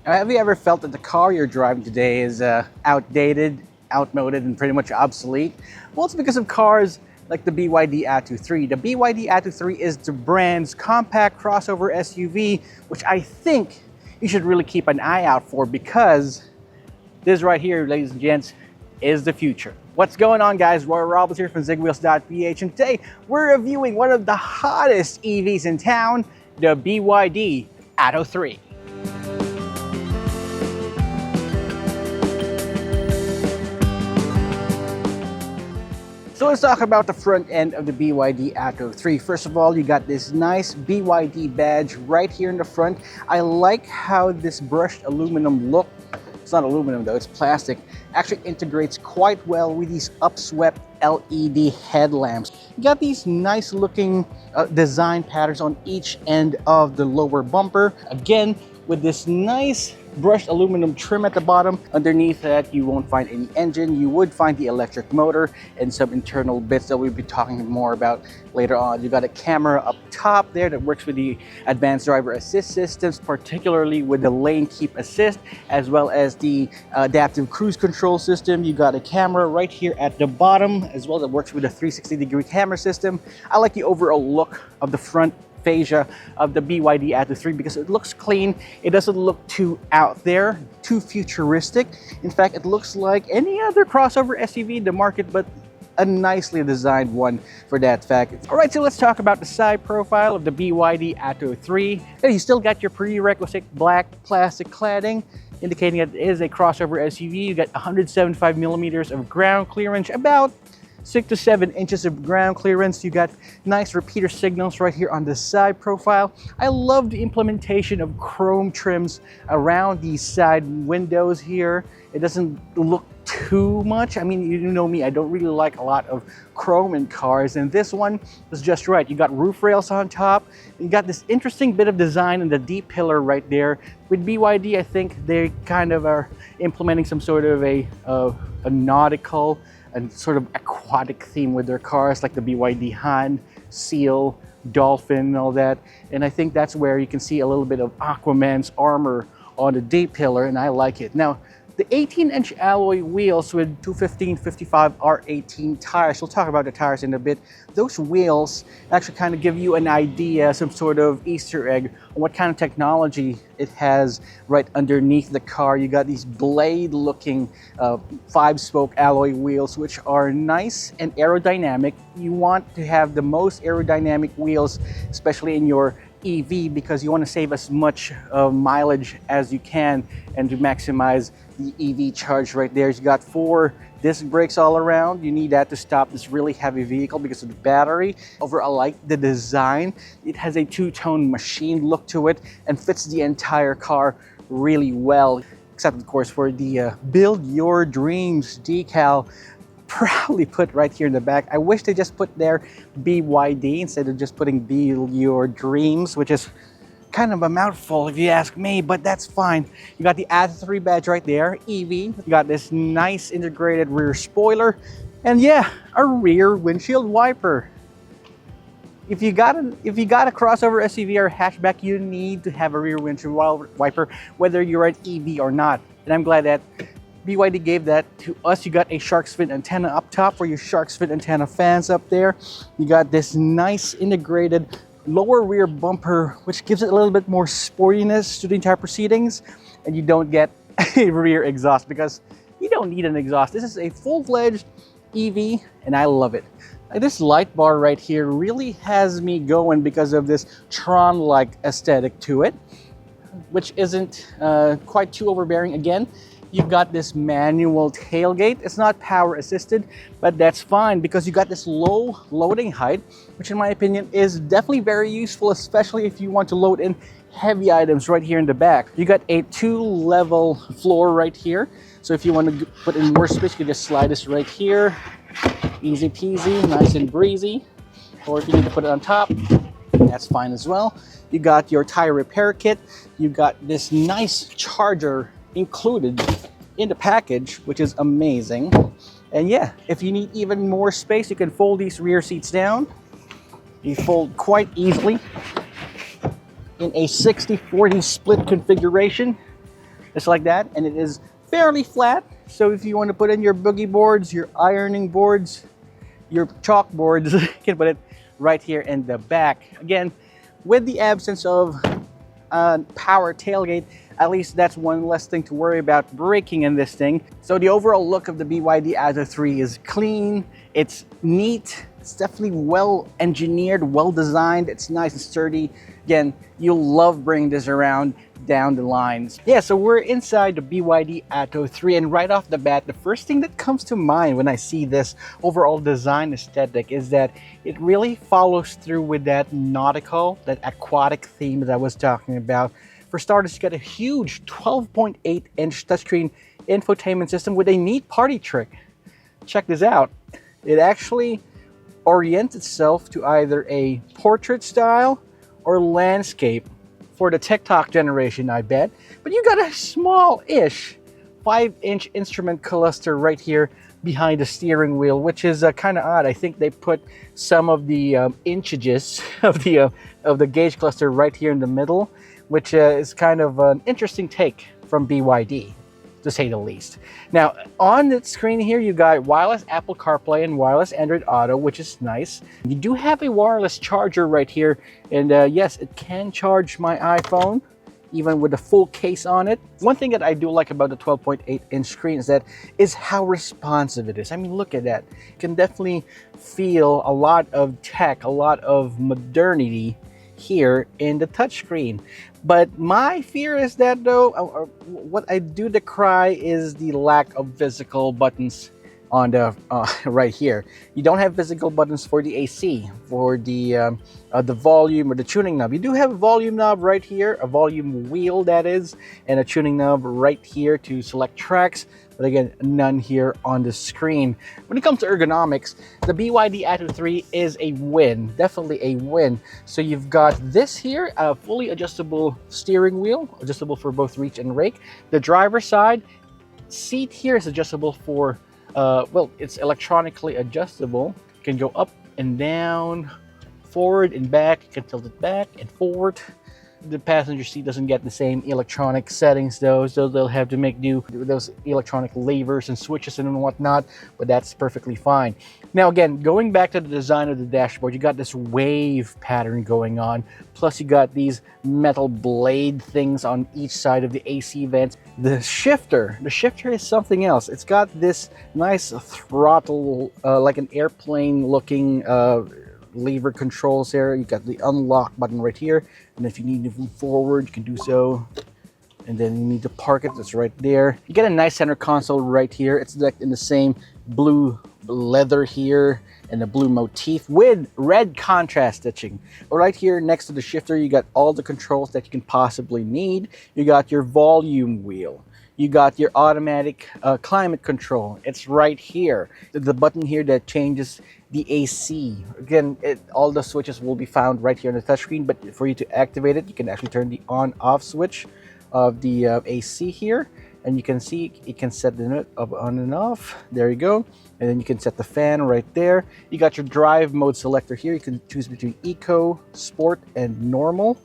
Have you ever felt that the car you're driving today is outdated, outmoded, and pretty much obsolete? Well, it's because of cars like the BYD Atto 3. The BYD Atto 3 is the brand's compact crossover SUV, which I think you should really keep an eye out for, because this right here, ladies and gents, is the future. What's going on, guys? Roy Robles here from Zigwheels.Ph, and today we're reviewing one of the hottest EVs in town, the BYD Atto 3. So let's talk about the front end of the BYD Atto 3. First of all, you got this nice BYD badge right here in the front. I like how this brushed aluminum look, it's not aluminum though, it's plastic, actually integrates quite well with these upswept LED headlamps. You got these nice looking design patterns on each end of the lower bumper. Again, with this nice brushed aluminum trim at the bottom. Underneath that, you won't find any engine. You would find the electric motor and some internal bits that we'll be talking more about later on. You got a camera up top there that works with the advanced driver assist systems, particularly with the lane keep assist, as well as the adaptive cruise control system. You got a camera right here at the bottom, as well, that works with the 360-degree camera system. I like the overall look of the front fascia of the BYD Atto 3 because it looks clean. It doesn't look too out there, too futuristic. In fact, it looks like any other crossover SUV in the market, but a nicely designed one for that fact. All right, so let's talk about the side profile of the BYD Atto 3. You still got your prerequisite black plastic cladding, indicating that it is a crossover SUV. You got 175 millimeters of ground clearance, about 6 to 7 inches of ground clearance. You got nice repeater signals right here on the side profile. I love the implementation of chrome trims around these side windows here. It doesn't look too much. I mean, you know me, I don't really like a lot of chrome in cars, and this one was just right. You got roof rails on top. You got this interesting bit of design in the D pillar right there. With BYD, I think they kind of are implementing some sort of a nautical and sort of aquatic theme with their cars, like the BYD Han, Seal, Dolphin, and all that. And I think that's where you can see a little bit of Aquaman's armor on the D pillar, and I like it. Now, the 18-inch alloy wheels with 215/55 R18 tires, we'll talk about the tires in a bit. Those wheels actually kind of give you an idea, some sort of Easter egg on what kind of technology it has right underneath the car. You got these blade-looking 5-spoke alloy wheels, which are nice and aerodynamic. You want to have the most aerodynamic wheels, especially in your EV, because you want to save as much mileage as you can and to maximize the EV charge right there. You got 4 disc brakes all around. You need that to stop this really heavy vehicle because of the battery. Overall, I like the design. It has a two-tone machine look to it and fits the entire car really well, except of course for the Build Your Dreams decal, proudly put right here in the back. I wish they just put their BYD instead of just putting Build Your Dreams, which is kind of a mouthful if you ask me, but that's fine. You got the Atto 3 badge right there, EV. You got this nice integrated rear spoiler, and yeah, a rear windshield wiper. If you got a crossover SUV or hatchback, you need to have a rear windshield wiper, whether you're an EV or not. And I'm glad that BYD gave that to us. You got a shark's fin antenna up top for your shark's fin antenna fans up there. You got this nice integrated lower rear bumper, which gives it a little bit more sportiness to the entire proceedings. And you don't get a rear exhaust because you don't need an exhaust. This is a full-fledged EV, and I love it. This light bar right here really has me going because of this Tron-like aesthetic to it, which isn't quite too overbearing. Again, you've got this manual tailgate. It's not power assisted, but that's fine because you got this low loading height, which in my opinion is definitely very useful, especially if you want to load in heavy items right here in the back. You got a 2-level floor right here. So if you want to put in more space, you can just slide this right here. Easy peasy, nice and breezy. Or if you need to put it on top, that's fine as well. You got your tire repair kit. You got this nice charger included in the package, which is amazing. And yeah, if you need even more space, you can fold these rear seats down. You fold quite easily in a 60-40 split configuration. Just like that, and it is fairly flat. So if you want to put in your boogie boards, your ironing boards, your chalkboards, you can put it right here in the back. Again, with the absence of power tailgate, at least that's one less thing to worry about braking in this thing. So the overall look of the BYD Atto 3 is clean, it's neat, it's definitely well engineered, well designed, it's nice and sturdy. Again, you'll love bringing this around down the lines. Yeah, so we're inside the BYD Atto 3, and right off the bat, the first thing that comes to mind when I see this overall design aesthetic is that it really follows through with that nautical, that aquatic theme that I was talking about. For starters, you got a huge 12.8-inch touchscreen infotainment system with a neat party trick. Check this out. It actually orients itself to either a portrait style or landscape for the TikTok generation, I bet. But you got a small-ish 5-inch instrument cluster right here behind the steering wheel, which is kind of odd. I think they put some of the inchages of the gauge cluster right here in the middle, which is kind of an interesting take from BYD, to say the least. Now, on the screen here, you got wireless Apple CarPlay and wireless Android Auto, which is nice. You do have a wireless charger right here, and yes, it can charge my iPhone, even with the full case on it. One thing that I do like about the 12.8-inch screen is how responsive it is. I mean, look at that. You can definitely feel a lot of tech, a lot of modernity here in the touchscreen. But my fear is that, though, what I do decry is the lack of physical buttons on the right here. You don't have physical buttons for the AC, for the volume or the tuning knob. You do have a volume knob right here, a volume wheel that is, and a tuning knob right here to select tracks. But again, none here on the screen. When it comes to ergonomics, the BYD Atto 3 is a win, definitely a win. So you've got this here, a fully adjustable steering wheel, adjustable for both reach and rake. The driver's side seat here is adjustable for, well, it's electronically adjustable. You can go up and down, forward and back. You can tilt it back and forward. The passenger seat doesn't get the same electronic settings though, so they'll have to make do with those electronic levers and switches and whatnot, but that's perfectly fine. Now again, going back to the design of the dashboard, you got this wave pattern going on, plus you got these metal blade things on each side of the AC vents. The shifter is something else. It's got this nice throttle, like an airplane looking lever controls here. You got the unlock button right here, and if you need to move forward, you can do so. And then you need to park it, that's right there. You get a nice center console right here. It's like in the same blue leather here and the blue motif with red contrast stitching. Right here next to the shifter, you got all the controls that you can possibly need. You got your volume wheel. You got your automatic climate control. It's right here. The button here that changes the AC. Again, all the switches will be found right here on the touchscreen, but for you to activate it, you can actually turn the on-off switch of the AC here, and you can see you can set the unit of on and off. There you go. And then you can set the fan right there. You got your drive mode selector here. You can choose between Eco, Sport, and Normal.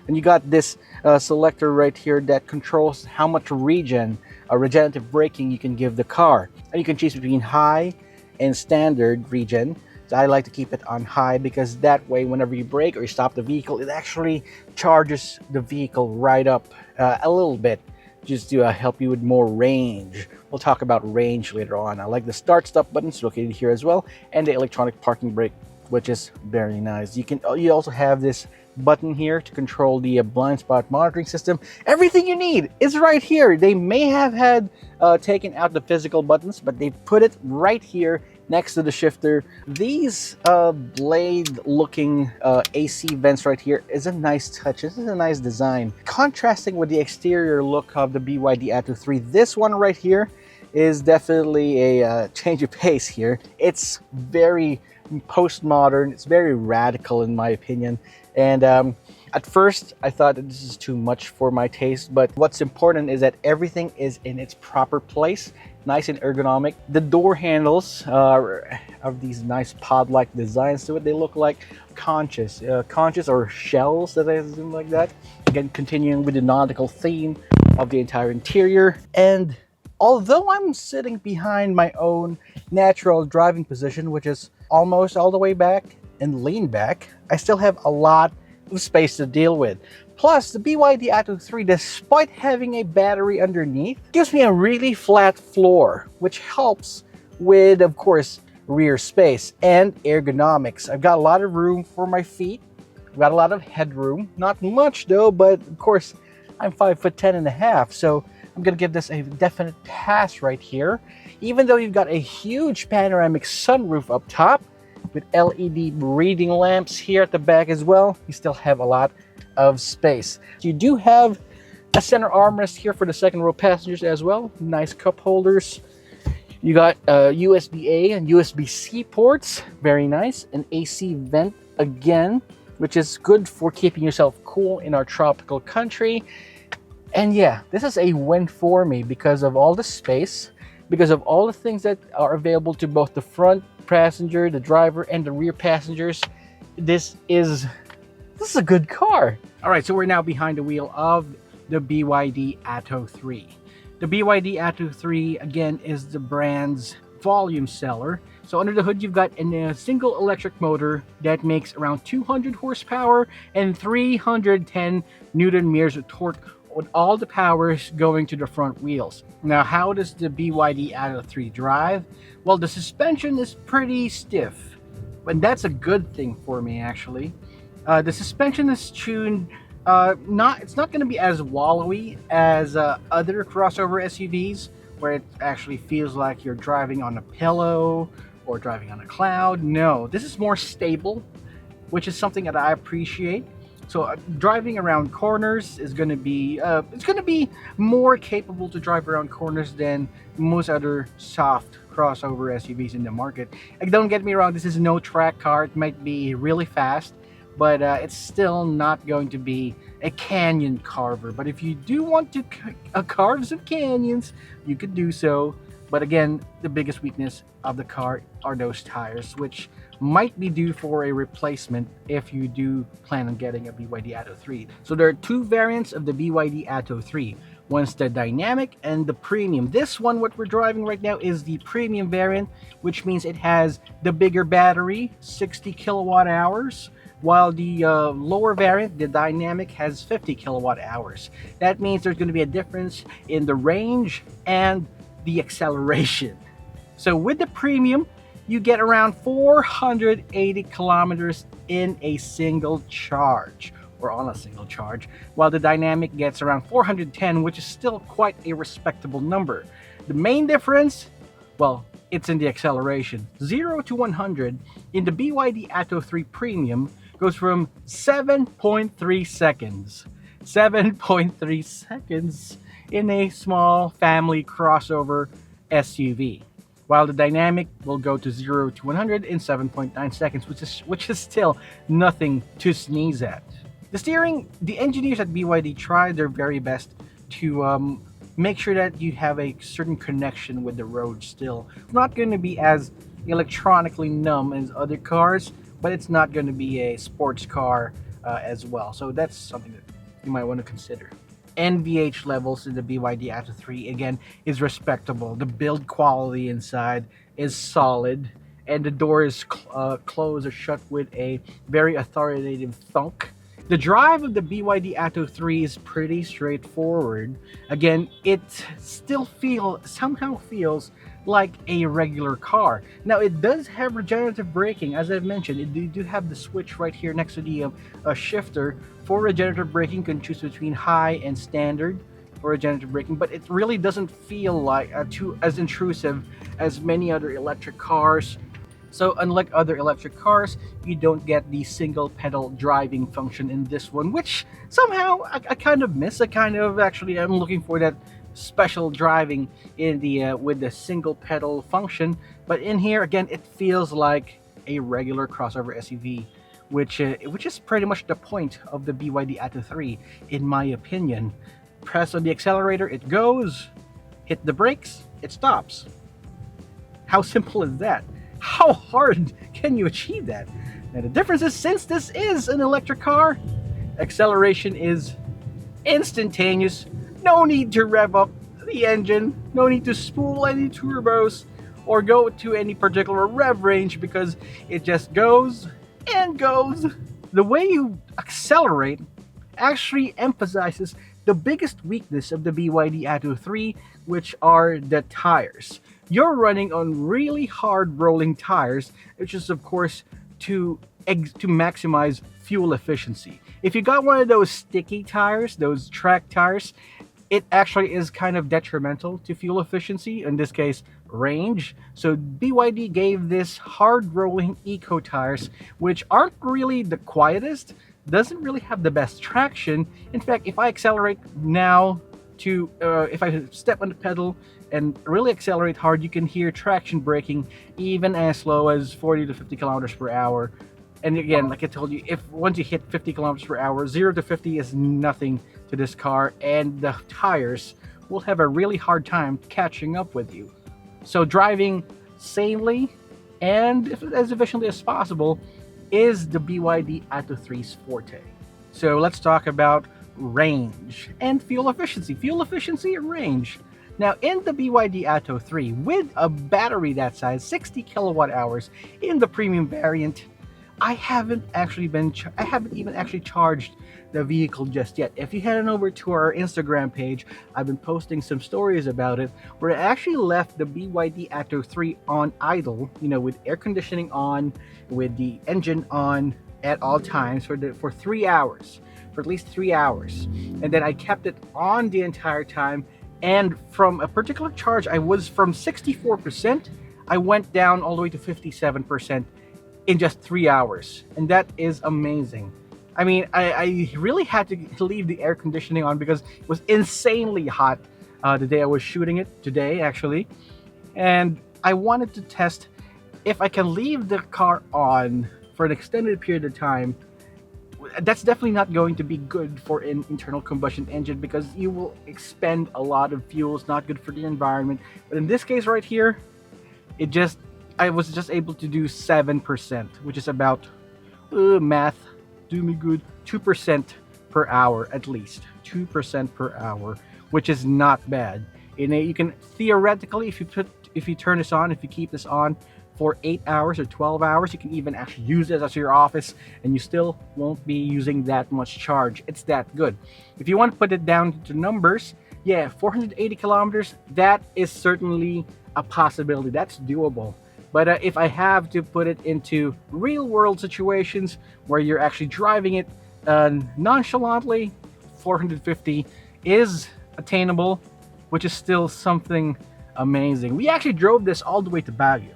And you got this selector right here that controls how much regenerative braking you can give the car. And you can choose between high and standard regen. So I like to keep it on high because that way whenever you brake or you stop the vehicle, it actually charges the vehicle right up a little bit, just to help you with more range. We'll talk about range later on. I like the start-stop buttons located here as well, and the electronic parking brake, which is very nice. You also have this button here to control the blind spot monitoring system. Everything you need is right here. They may have had taken out the physical buttons, but they put it right here next to the shifter. These blade-looking AC vents right here is a nice touch. This is a nice design. Contrasting with the exterior look of the BYD Atto 3, this one right here is definitely a change of pace here. It's very postmodern. It's very radical in my opinion. And at first, I thought that this is too much for my taste, but what's important is that everything is in its proper place, nice and ergonomic. The door handles have these nice pod-like designs to it. They look like conches or shells that I assume like that. Again, continuing with the nautical theme of the entire interior. And although I'm sitting behind my own natural driving position, which is almost all the way back and lean back, I still have a lot of space to deal with. Plus, the BYD Atto 3, despite having a battery underneath, gives me a really flat floor, which helps with, of course, rear space and ergonomics. I've got a lot of room for my feet. I've got a lot of headroom. Not much though, but of course, I'm 5'10.5", so I'm gonna give this a definite pass right here. Even though you've got a huge panoramic sunroof up top with LED reading lamps here at the back as well, you still have a lot of space. You do have a center armrest here for the second row passengers as well. Nice cup holders. You got USB-A and USB-C ports. Very nice. An AC vent again, which is good for keeping yourself cool in our tropical country. And yeah, this is a win for me because of all the space, because of all the things that are available to both the front passenger, the driver, and the rear passengers. This is a good car. All right, so we're now behind the wheel of the BYD Atto 3. The BYD Atto 3, again, is the brand's volume seller. So under the hood, you've got a single electric motor that makes around 200 horsepower and 310 Newton meters of torque, with all the powers going to the front wheels. Now, how does the BYD Atto 3 drive? Well, the suspension is pretty stiff, and that's a good thing for me, actually. The suspension is tuned, it's not going to be as wallowy as other crossover SUVs, where it actually feels like you're driving on a pillow or driving on a cloud. No, this is more stable, which is something that I appreciate. So driving around corners is going to be it's going to be more capable to drive around corners than most other soft crossover SUVs in the market. Like, don't get me wrong, this is no track car. It might be really fast, but it's still not going to be a canyon carver. But if you do want to carve some canyons, you could do so. But again, the biggest weakness of the car are those tires, which might be due for a replacement if you do plan on getting a BYD Atto 3. So there are two variants of the BYD Atto 3. One's the dynamic and the premium. This one, what we're driving right now, is the premium variant, which means it has the bigger battery, 60 kilowatt hours, while the lower variant, the dynamic, has 50 kilowatt hours. That means there's going to be a difference in the range and the acceleration. So with the premium, you get around 480 kilometers in a single charge, or on a single charge, while the dynamic gets around 410, which is still quite a respectable number. The main difference, well, it's in the acceleration. 0 to 100 in the BYD Atto 3 Premium goes from 7.3 seconds. 7.3 seconds in a small family crossover SUV. While the dynamic will go to 0 to 100 in 7.9 seconds, which is still nothing to sneeze at. The steering, the engineers at BYD tried their very best to make sure that you have a certain connection with the road still. It's not going to be as electronically numb as other cars, but it's not going to be a sports car as well. So that's something that you might want to consider. NVH levels in the BYD Atto 3, again, is respectable. The build quality inside is solid, and the door is closed or shut with a very authoritative thunk. The drive of the BYD Atto 3 is pretty straightforward. Again, it still somehow feels like a regular car. Now, it does have regenerative braking. As I've mentioned, you do have the switch right here next to the shifter. For regenerative braking, you can choose between high and standard for regenerative braking, but it really doesn't feel like as intrusive as many other electric cars. So unlike other electric cars, you don't get the single pedal driving function in this one, which somehow I kind of miss. I'm looking for that special driving in the with the single pedal function. But in here, again, it feels like a regular crossover SUV, which is pretty much the point of the BYD Atto 3, in my opinion. Press on the accelerator, it goes. Hit the brakes, it stops. How simple is that? How hard can you achieve that? Now, the difference is, since this is an electric car, acceleration is instantaneous, No need to rev up the engine, no need to spool any turbos or go to any particular rev range because it just goes and goes. The way you accelerate actually emphasizes the biggest weakness of the BYD Atto 3, which are the tires. You're running on really hard rolling tires, which is of course to maximize fuel efficiency. If you got one of those sticky tires, those track tires, it actually is kind of detrimental to fuel efficiency, in this case, range. So BYD gave this hard rolling eco tires, which aren't really the quietest, doesn't really have the best traction. In fact, if I accelerate now if I step on the pedal and really accelerate hard, you can hear traction braking even as low as 40 to 50 kilometers per hour. And again, like I told you, if once you hit 50 kilometers per hour, 0 to 50 is nothing to this car, and the tires will have a really hard time catching up with you. So driving sanely and as efficiently as possible is the BYD Atto 3's forte. So let's talk about range and fuel efficiency. Fuel efficiency and range. Now, in the BYD Atto 3, with a battery that size, 60 kilowatt hours in the premium variant, I haven't even actually charged the vehicle just yet. If you head on over to our Instagram page, I've been posting some stories about it where I actually left the BYD Atto 3 on idle, with air conditioning on, with the engine on at all times for 3 hours, for at least 3 hours. And then I kept it on the entire time, and from a particular charge, I was from 64%, I went down all the way to 57% in just 3 hours, and that is amazing. I mean, I really had to leave the air conditioning on because it was insanely hot the day I was shooting it, today actually, and I wanted to test if I can leave the car on for an extended period of time. That's definitely not going to be good for an internal combustion engine because you will expend a lot of fuel. It's not good for the environment. But in this case right here, I was just able to do 7%, which is about, math, do me good, 2% per hour at least. 2% per hour, which is not bad. You can theoretically, if you turn this on, if you keep this on for 8 hours or 12 hours, you can even actually use it as your office and you still won't be using that much charge. It's that good. If you want to put it down to numbers, yeah, 480 kilometers, that is certainly a possibility. That's doable. But if I have to put it into real world situations where you're actually driving it nonchalantly, 450 is attainable, which is still something amazing. We actually drove this all the way to Baguio.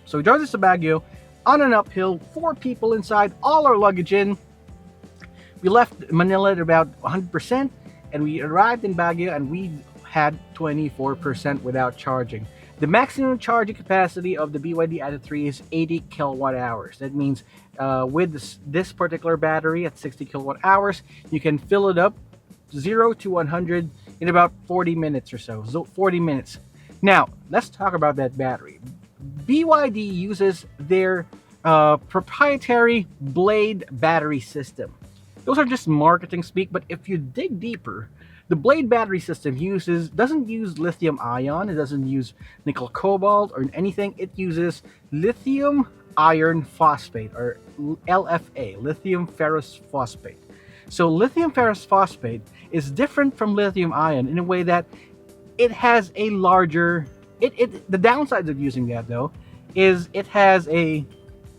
So we drove this to Baguio on an uphill, 4 people inside, all our luggage in. We left Manila at about 100%, and we arrived in Baguio and we had 24% without charging. The maximum charging capacity of the BYD Atto 3 is 80 kilowatt hours. That means with this particular battery at 60 kilowatt hours, you can fill it up 0 to 100 in about 40 minutes or so. So 40 minutes. Now, let's talk about that battery. BYD uses their proprietary Blade battery system. Those are just marketing speak, but if you dig deeper, the Blade battery system doesn't use lithium ion, it doesn't use nickel cobalt or anything. It uses lithium iron phosphate, or LFA, lithium ferrous phosphate. So lithium ferrous phosphate is different from lithium ion in a way that it has a larger the downsides of using that though is it has a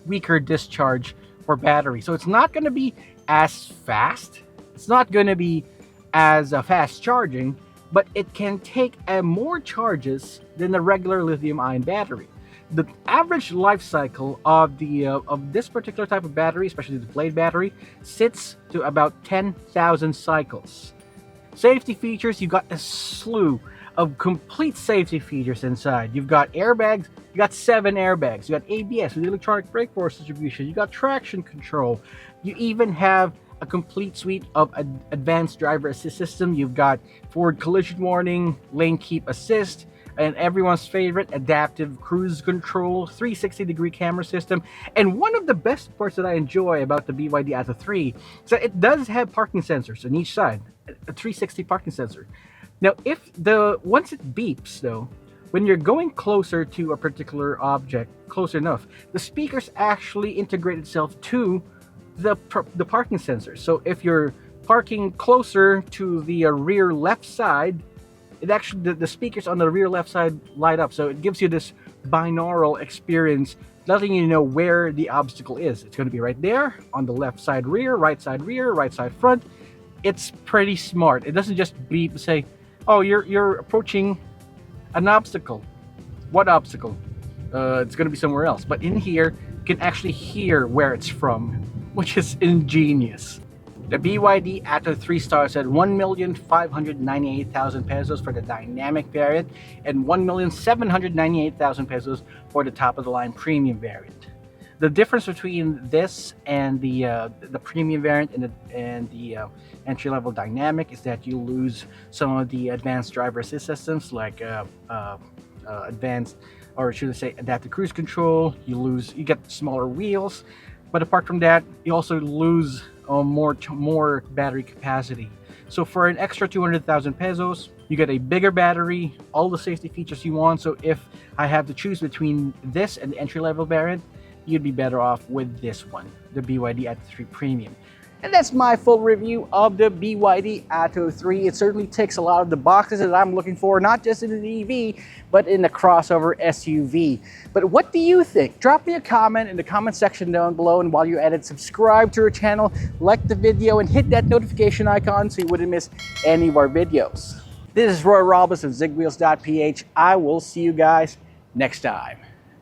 weaker discharge for battery. So it's not going to be as fast. It's not going to be as fast charging, but it can take more charges than the regular lithium-ion battery. The average life cycle of this particular type of battery, especially the Blade battery, sits to about 10,000 cycles. Safety features, you've got a slew of complete safety features inside. You've got airbags, you got 7 airbags, you got ABS with electronic brake force distribution, you got traction control, you even have a complete suite of advanced driver assist system. You've got forward collision warning, lane keep assist, and everyone's favorite adaptive cruise control, 360-degree camera system. And one of the best parts that I enjoy about the BYD Atto 3 is that it does have parking sensors on each side. a 360 parking sensor. Now, once it beeps though, when you're going closer to a particular object, close enough, the speakers actually integrate itself to the parking sensor. So if you're parking closer to the rear left side, it actually the speakers on the rear left side light up. So it gives you this binaural experience, letting you know where the obstacle is. It's going to be right there on the left side rear, right side front. It's pretty smart. It doesn't just beep and say, "Oh, you're approaching an obstacle." What obstacle? It's going to be somewhere else. But in here, you can actually hear where it's from, which is ingenious. The BYD Atto 3 stars at 1,598,000 pesos for the dynamic variant and 1,798,000 pesos for the top of the line premium variant. The difference between this and the premium variant and the entry level dynamic is that you lose some of the advanced driver assist systems like advanced, or should I say, adaptive cruise control. You get smaller wheels, but apart from that, you also lose more battery capacity. So for an extra 200,000 pesos, you get a bigger battery, all the safety features you want. So if I have to choose between this and the entry-level variant, you'd be better off with this one, the BYD Atto 3 Premium. And that's my full review of the BYD Atto 3. It certainly ticks a lot of the boxes that I'm looking for, not just in an EV, but in a crossover SUV. But what do you think? Drop me a comment in the comment section down below, and while you're at it, subscribe to our channel, like the video, and hit that notification icon so you wouldn't miss any of our videos. This is Roy Robles of Zigwheels.Ph. I will see you guys next time.